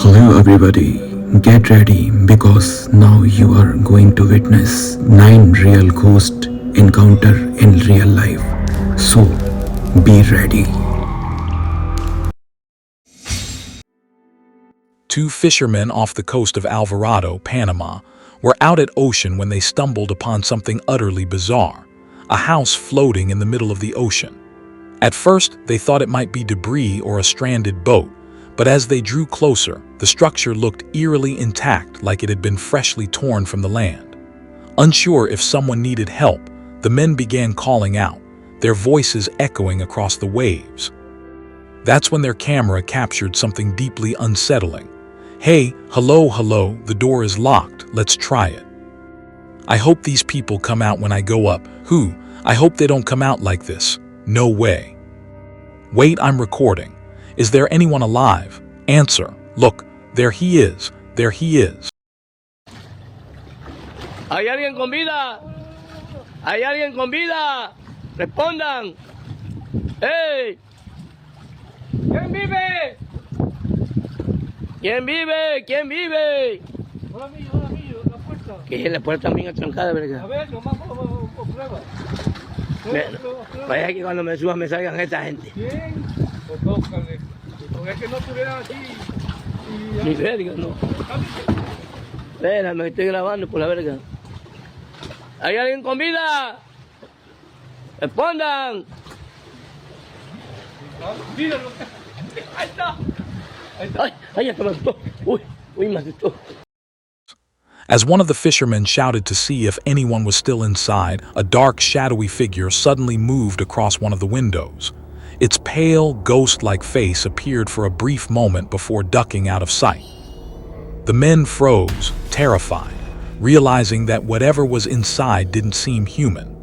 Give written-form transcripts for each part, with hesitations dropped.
Hello everybody, get ready because now you are going to witness 9 real ghost encounter in real life. So be ready. Two fishermen off the coast of Alvarado, Panama, were out at ocean when they stumbled upon something utterly bizarre, a house floating in the middle of the ocean. At first, they thought it might be debris or a stranded boat, but as they drew closer, the structure looked eerily intact, like it had been freshly torn from the land. Unsure if someone needed help, the men began calling out, their voices echoing across the waves. That's when their camera captured something deeply unsettling. "Hey, hello, the door is locked, let's try it. I hope these people come out when I go up. I hope they don't come out like this. No way. Wait, I'm recording. Is there anyone alive? Answer. Look, there he is. ¿Hay alguien con vida? ¿Hay alguien con vida? Respondan. ¡Hey! ¿Quién vive? ¿Quién vive? Hola, amigo, la puerta. Que es la puerta mía trancada, ¿verdad? A ver, nomás prueba. Vaya que cuando me suba me salgan esta gente. Bien, pues tócale. Porque es que no estuvieran así. Ni verga, no. Espera, me estoy grabando por la verga. ¿Hay alguien con vida? Respondan. Míralo. Ahí está. Ay, ya se me asustó. Uy, me asustó. As one of the fishermen shouted to see if anyone was still inside, a dark, shadowy figure suddenly moved across one of the windows. Its pale, ghost-like face appeared for a brief moment before ducking out of sight. The men froze, terrified, realizing that whatever was inside didn't seem human.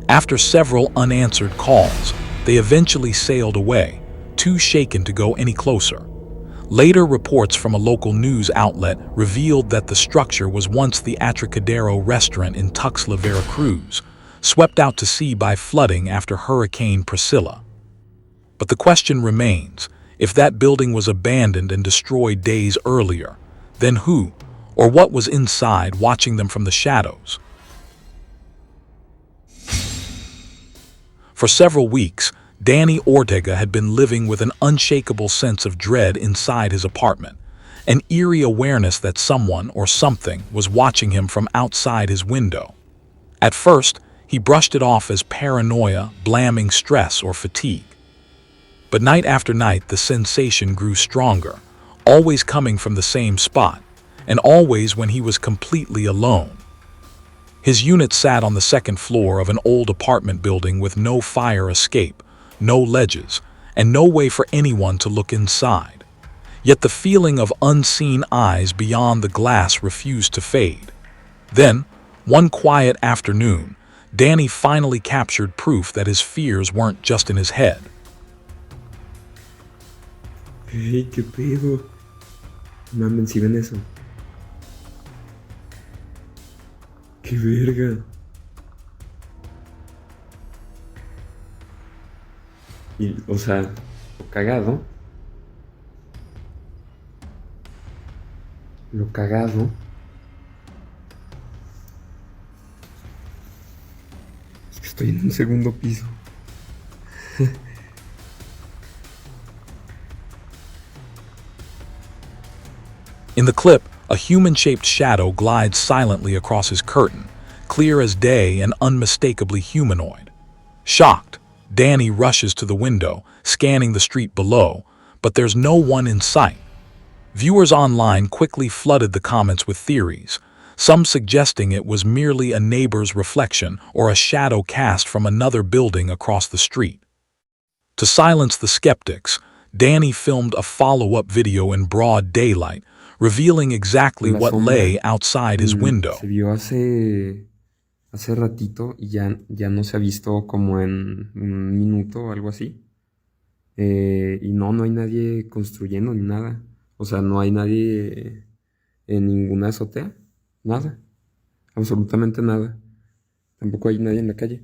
After several unanswered calls, they eventually sailed away, too shaken to go any closer. Later reports from a local news outlet revealed that the structure was once the Atracadero restaurant in Tuxtla, Veracruz, swept out to sea by flooding after Hurricane Priscilla. But the question remains, if that building was abandoned and destroyed days earlier, then who or what was inside watching them from the shadows? For several weeks, Danny Ortega had been living with an unshakable sense of dread inside his apartment, an eerie awareness that someone or something was watching him from outside his window. At first, he brushed it off as paranoia, blaming stress or fatigue. But night after night, the sensation grew stronger, always coming from the same spot, and always when he was completely alone. His unit sat on the second floor of an old apartment building with no fire escape, no ledges, and no way for anyone to look inside. Yet the feeling of unseen eyes beyond the glass refused to fade. Then, one quiet afternoon, Danny finally captured proof that his fears weren't just in his head. Hey, ¿qué pedo? Mamen, si ven eso. ¡Qué verga! Y, o sea, lo cagado. Es que estoy en un segundo piso. In the clip, a human-shaped shadow glides silently across his curtain, clear as day and unmistakably humanoid. Shocked, Danny rushes to the window, scanning the street below, but there's no one in sight. Viewers online quickly flooded the comments with theories, some suggesting it was merely a neighbor's reflection or a shadow cast from another building across the street. To silence the skeptics, Danny filmed a follow-up video in broad daylight, revealing exactly what lay outside his window. Se vio hace ratito y ya no se ha visto como en un minuto o algo así. Y no hay nadie construyendo ni nada. O sea, no hay nadie en ninguna azotea. Nada. Absolutamente nada. Tampoco hay nadie en la calle.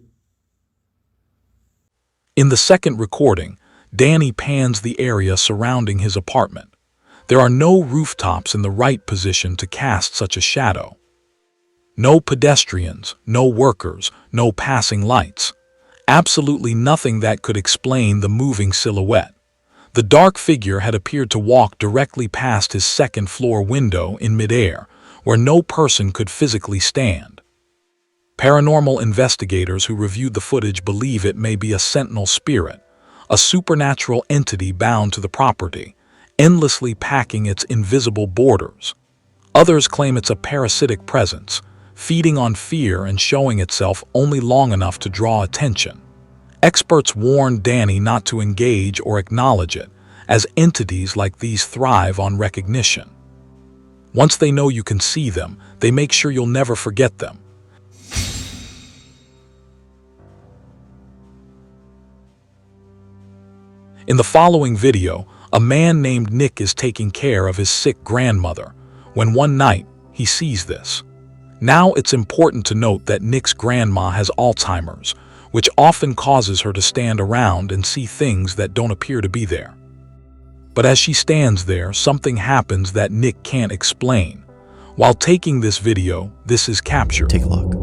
In the second recording, Danny pans the area surrounding his apartment. There are no rooftops in the right position to cast such a shadow. No pedestrians, no workers, no passing lights. Absolutely nothing that could explain the moving silhouette. The dark figure had appeared to walk directly past his second-floor window in midair, where no person could physically stand. Paranormal investigators who reviewed the footage believe it may be a sentinel spirit, a supernatural entity bound to the property, endlessly packing its invisible borders. Others claim it's a parasitic presence, feeding on fear and showing itself only long enough to draw attention. Experts warn Danny not to engage or acknowledge it, as entities like these thrive on recognition. Once they know you can see them, they make sure you'll never forget them. In the following video, a man named Nick is taking care of his sick grandmother, when one night he sees this. Now it's important to note that Nick's grandma has Alzheimer's, which often causes her to stand around and see things that don't appear to be there. But as she stands there, something happens that Nick can't explain. While taking this video, this is captured. Take a look.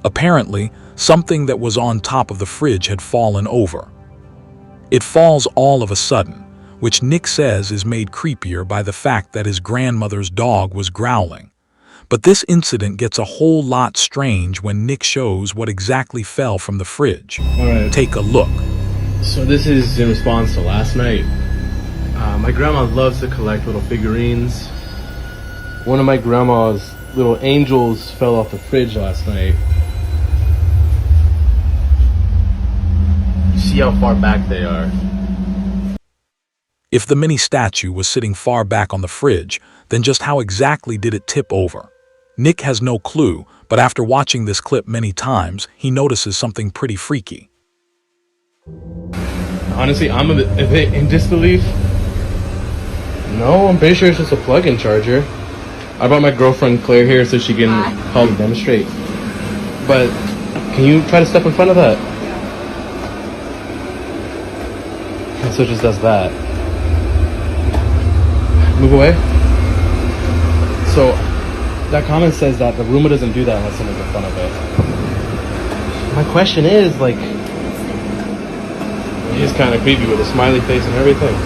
Apparently, something that was on top of the fridge had fallen over. It falls all of a sudden, which Nick says is made creepier by the fact that his grandmother's dog was growling. But this incident gets a whole lot strange when Nick shows what exactly fell from the fridge. All right. Take a look. So this is in response to last night. My grandma loves to collect little figurines. One of my grandma's little angels fell off the fridge last night. You see how far back they are. If the mini statue was sitting far back on the fridge, then just how exactly did it tip over? Nick has no clue, but after watching this clip many times, he notices something pretty freaky. Honestly, I'm a bit in disbelief. No, I'm pretty sure it's just a plug-in charger. I brought my girlfriend Claire here so she can help demonstrate. But can you try to step in front of that? And so it just does that. Move away. So that comment says that the Roomba doesn't do that unless someone's in front of it. My question is, like, he's kind of creepy with a smiley face and everything.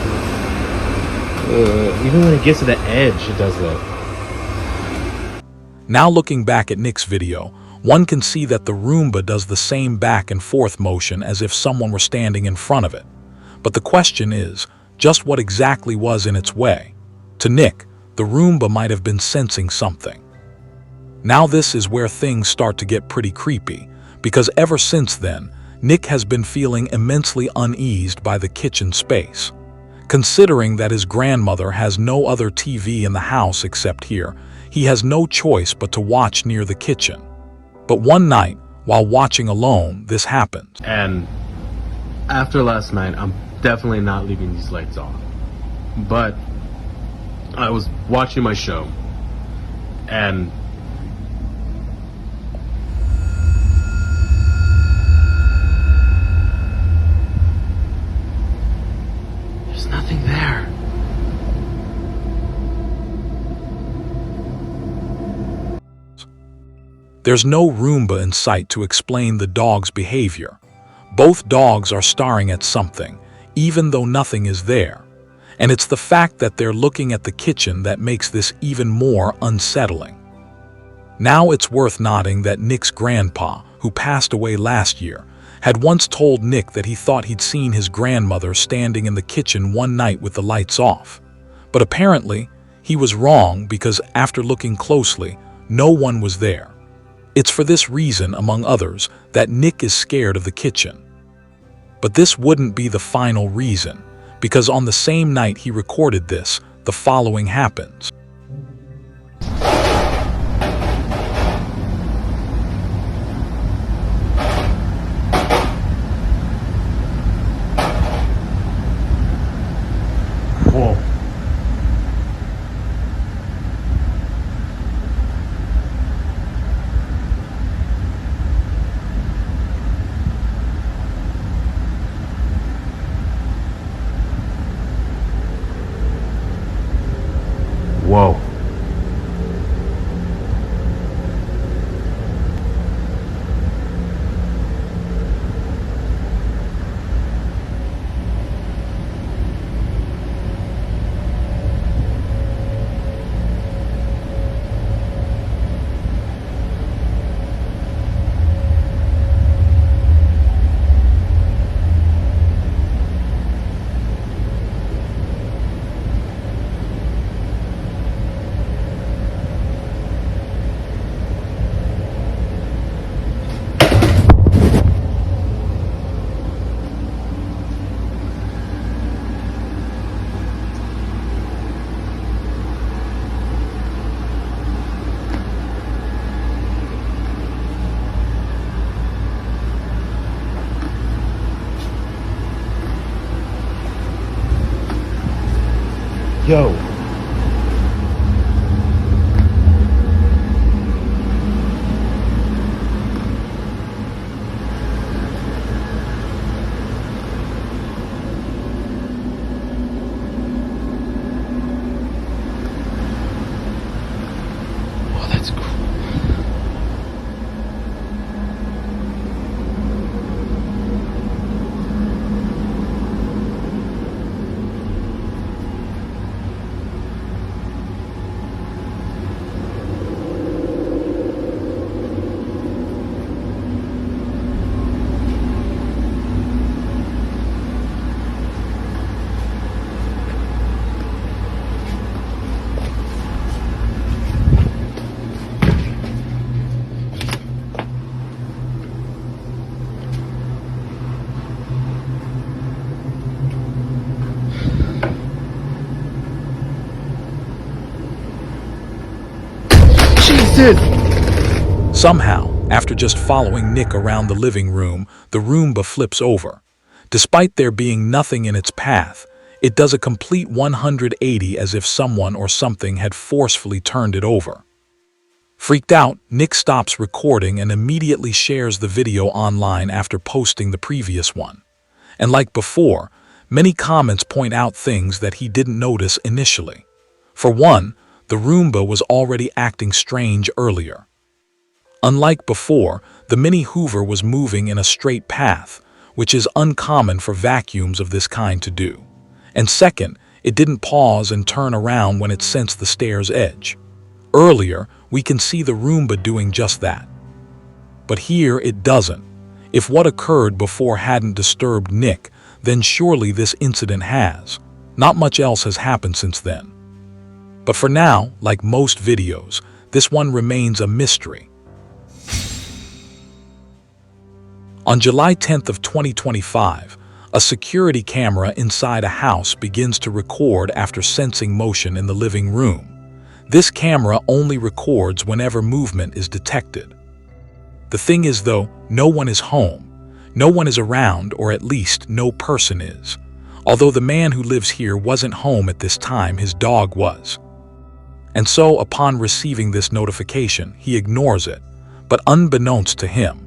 Even when it gets to the edge, it does that. Now looking back at Nick's video, one can see that the Roomba does the same back and forth motion as if someone were standing in front of it. But the question is, just what exactly was in its way? To Nick, the Roomba might have been sensing something. Now this is where things start to get pretty creepy, because ever since then, Nick has been feeling immensely uneased by the kitchen space. Considering that his grandmother has no other TV in the house except here, he has no choice but to watch near the kitchen. But one night, while watching alone, this happened. And after last night, I'm definitely not leaving these lights on. But I was watching my show, and There's no Roomba in sight to explain the dog's behavior. Both dogs are staring at something, even though nothing is there. And it's the fact that they're looking at the kitchen that makes this even more unsettling. Now it's worth noting that Nick's grandpa, who passed away last year, had once told Nick that he thought he'd seen his grandmother standing in the kitchen one night with the lights off. But apparently, he was wrong because after looking closely, no one was there. It's for this reason, among others, that Nick is scared of the kitchen. But this wouldn't be the final reason, because on the same night he recorded this, the following happens. Whoa. Whoa. Yo. Oh, that's cool. Somehow, after just following Nick around the living room, the Roomba flips over. Despite there being nothing in its path, it does a complete 180 as if someone or something had forcefully turned it over. Freaked out, Nick stops recording and immediately shares the video online after posting the previous one. And like before, many comments point out things that he didn't notice initially. For one, the Roomba was already acting strange earlier. Unlike before, the Mini Hoover was moving in a straight path, which is uncommon for vacuums of this kind to do. And second, it didn't pause and turn around when it sensed the stair's edge. Earlier, we can see the Roomba doing just that. But here it doesn't. If what occurred before hadn't disturbed Nick, then surely this incident has. Not much else has happened since then. But for now, like most videos, this one remains a mystery. On July 10th of 2025, a security camera inside a house begins to record after sensing motion in the living room. This camera only records whenever movement is detected. The thing is though, no one is home. No one is around, or at least no person is. Although the man who lives here wasn't home at this time, his dog was. And so, upon receiving this notification, he ignores it, but unbeknownst to him,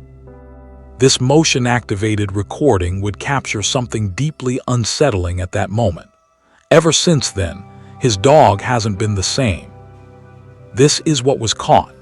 this motion-activated recording would capture something deeply unsettling at that moment. Ever since then, his dog hasn't been the same. This is what was caught.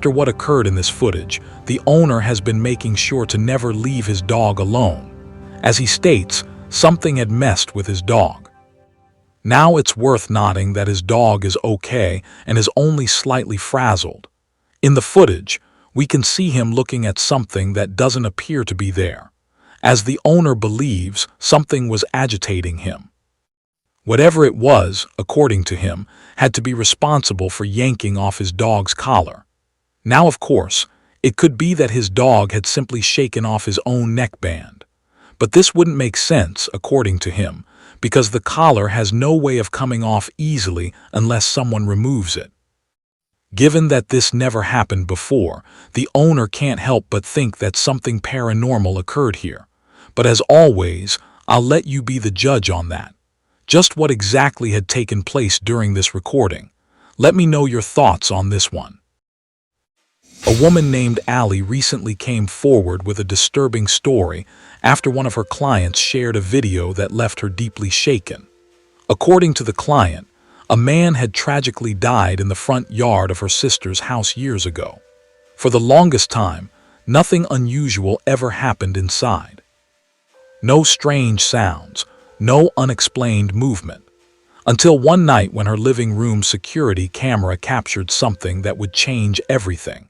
After what occurred in this footage, the owner has been making sure to never leave his dog alone. As he states, something had messed with his dog. Now it's worth noting that his dog is okay and is only slightly frazzled. In the footage, we can see him looking at something that doesn't appear to be there, as the owner believes something was agitating him. Whatever it was, according to him, had to be responsible for yanking off his dog's collar. Now, of course, it could be that his dog had simply shaken off his own neckband. But this wouldn't make sense, according to him, because the collar has no way of coming off easily unless someone removes it. Given that this never happened before, the owner can't help but think that something paranormal occurred here. But as always, I'll let you be the judge on that. Just what exactly had taken place during this recording? Let me know your thoughts on this one. A woman named Allie recently came forward with a disturbing story after one of her clients shared a video that left her deeply shaken. According to the client, a man had tragically died in the front yard of her sister's house years ago. For the longest time, nothing unusual ever happened inside. No strange sounds, no unexplained movement. Until one night when her living room security camera captured something that would change everything.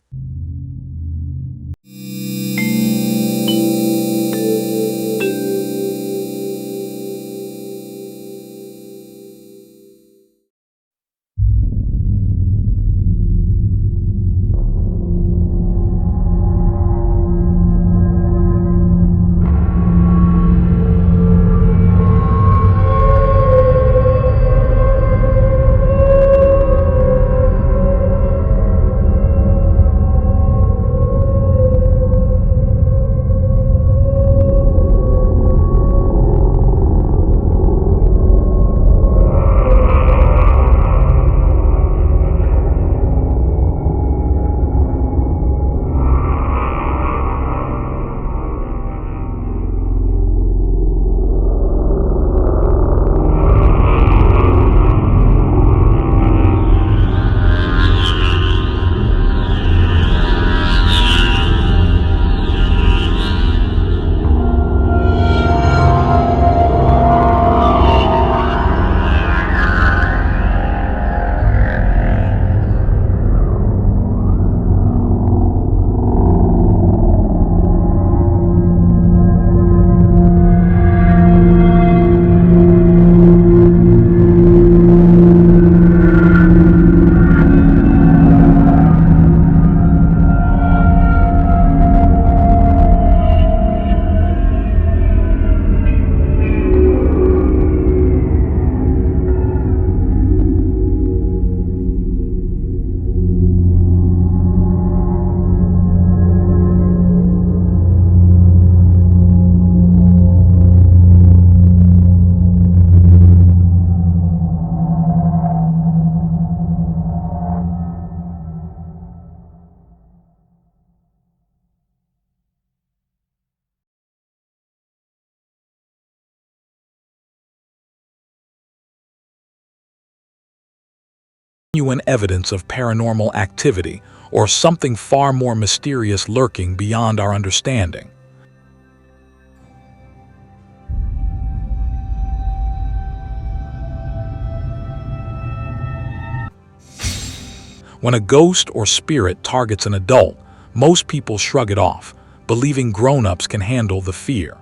Genuine evidence of paranormal activity or something far more mysterious lurking beyond our understanding. When a ghost or spirit targets an adult, most people shrug it off, believing grown-ups can handle the fear.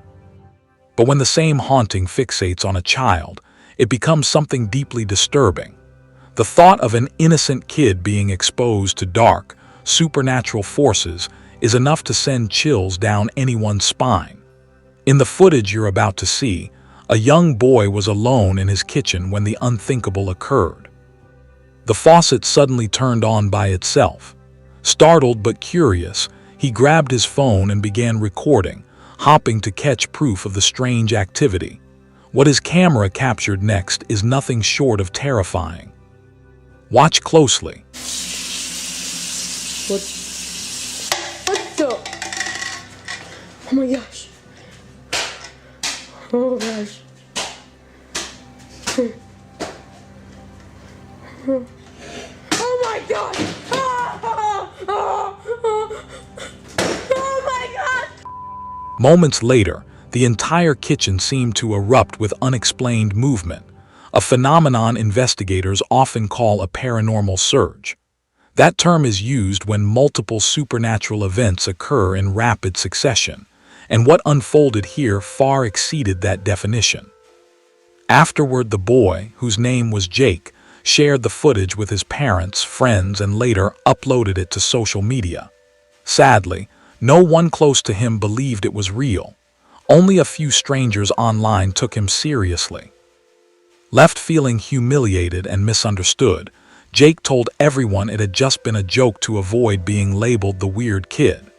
But when the same haunting fixates on a child, it becomes something deeply disturbing. The thought of an innocent kid being exposed to dark, supernatural forces is enough to send chills down anyone's spine. In the footage you're about to see, a young boy was alone in his kitchen when the unthinkable occurred. The faucet suddenly turned on by itself. Startled but curious, he grabbed his phone and began recording, hoping to catch proof of the strange activity. What his camera captured next is nothing short of terrifying. Watch closely. What the? Oh my gosh. Oh gosh. Oh my god! Ah! Ah! Moments later, the entire kitchen seemed to erupt with unexplained movement, a phenomenon investigators often call a paranormal surge. That term is used when multiple supernatural events occur in rapid succession, and what unfolded here far exceeded that definition. Afterward, the boy, whose name was Jake, shared the footage with his parents, friends, and later uploaded it to social media. Sadly, no one close to him believed it was real. Only a few strangers online took him seriously. Left feeling humiliated and misunderstood, Jake told everyone it had just been a joke to avoid being labeled the weird kid.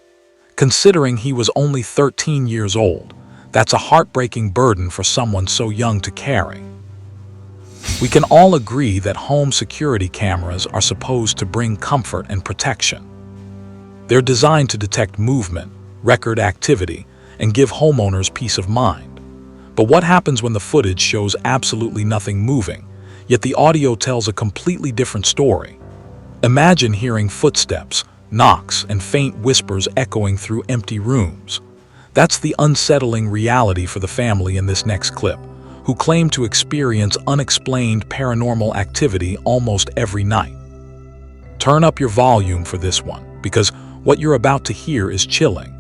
Considering he was only 13 years old, that's a heartbreaking burden for someone so young to carry. We can all agree that home security cameras are supposed to bring comfort and protection. They're designed to detect movement, record activity, and give homeowners peace of mind. But what happens when the footage shows absolutely nothing moving, yet the audio tells a completely different story? Imagine hearing footsteps, knocks, and faint whispers echoing through empty rooms. That's the unsettling reality for the family in this next clip, who claim to experience unexplained paranormal activity almost every night. Turn up your volume for this one, because what you're about to hear is chilling.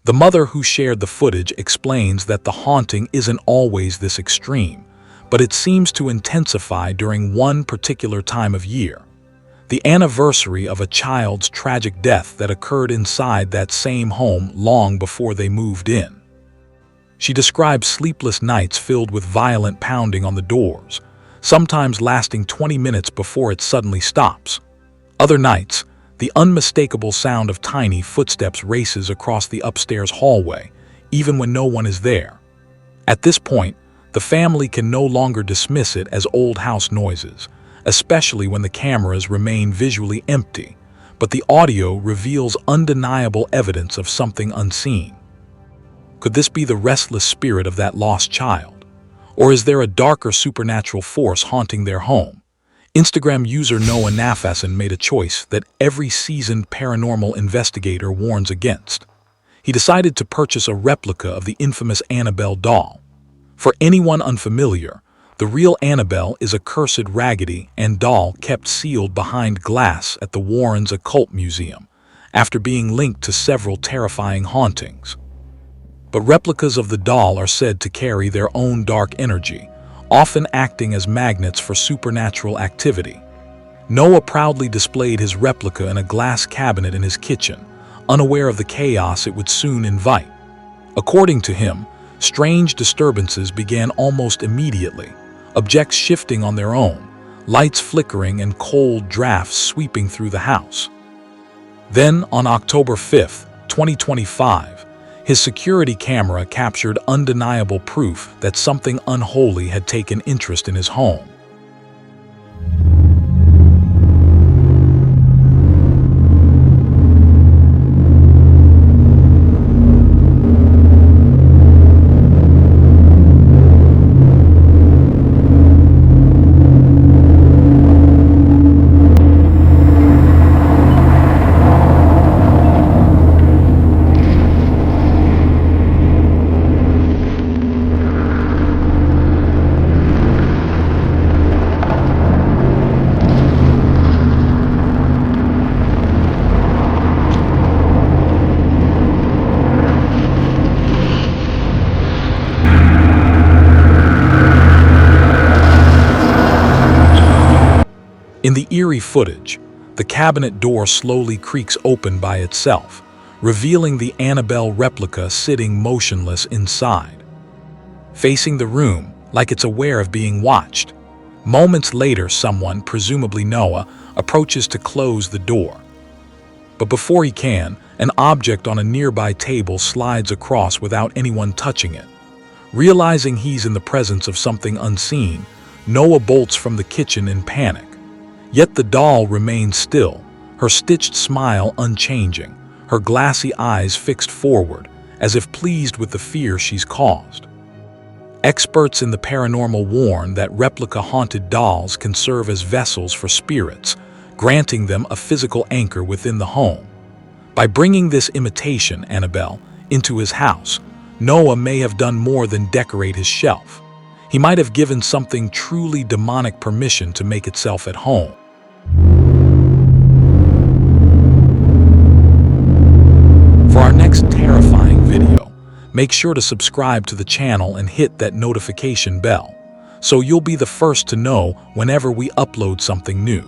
The mother who shared the footage explains that the haunting isn't always this extreme, but it seems to intensify during one particular time of year, the anniversary of a child's tragic death that occurred inside that same home long before they moved in. She describes sleepless nights filled with violent pounding on the doors, sometimes lasting 20 minutes before it suddenly stops. Other nights, the unmistakable sound of tiny footsteps races across the upstairs hallway, even when no one is there. At this point, the family can no longer dismiss it as old house noises, especially when the cameras remain visually empty, but the audio reveals undeniable evidence of something unseen. Could this be the restless spirit of that lost child? Or is there a darker supernatural force haunting their home? Instagram user Noah Nafasan made a choice that every seasoned paranormal investigator warns against. He decided to purchase a replica of the infamous Annabelle doll. For anyone unfamiliar, the real Annabelle is a cursed Raggedy Ann doll kept sealed behind glass at the Warrens Occult Museum, after being linked to several terrifying hauntings. But replicas of the doll are said to carry their own dark energy, often acting as magnets for supernatural activity. Noah proudly displayed his replica in a glass cabinet in his kitchen, unaware of the chaos it would soon invite. According to him, strange disturbances began almost immediately, objects shifting on their own, lights flickering and cold drafts sweeping through the house. Then, on October 5, 2025, his security camera captured undeniable proof that something unholy had taken interest in his home. In the eerie footage, the cabinet door slowly creaks open by itself, revealing the Annabelle replica sitting motionless inside, facing the room like it's aware of being watched. Moments later, someone, presumably Noah, approaches to close the door. But before he can, an object on a nearby table slides across without anyone touching it. Realizing he's in the presence of something unseen, Noah bolts from the kitchen in panic. Yet the doll remains still, her stitched smile unchanging, her glassy eyes fixed forward, as if pleased with the fear she's caused. Experts in the paranormal warn that replica haunted dolls can serve as vessels for spirits, granting them a physical anchor within the home. By bringing this imitation Annabelle into his house, Noah may have done more than decorate his shelf. He might have given something truly demonic permission to make itself at home. For our next terrifying video, make sure to subscribe to the channel and hit that notification bell, so you'll be the first to know whenever we upload something new.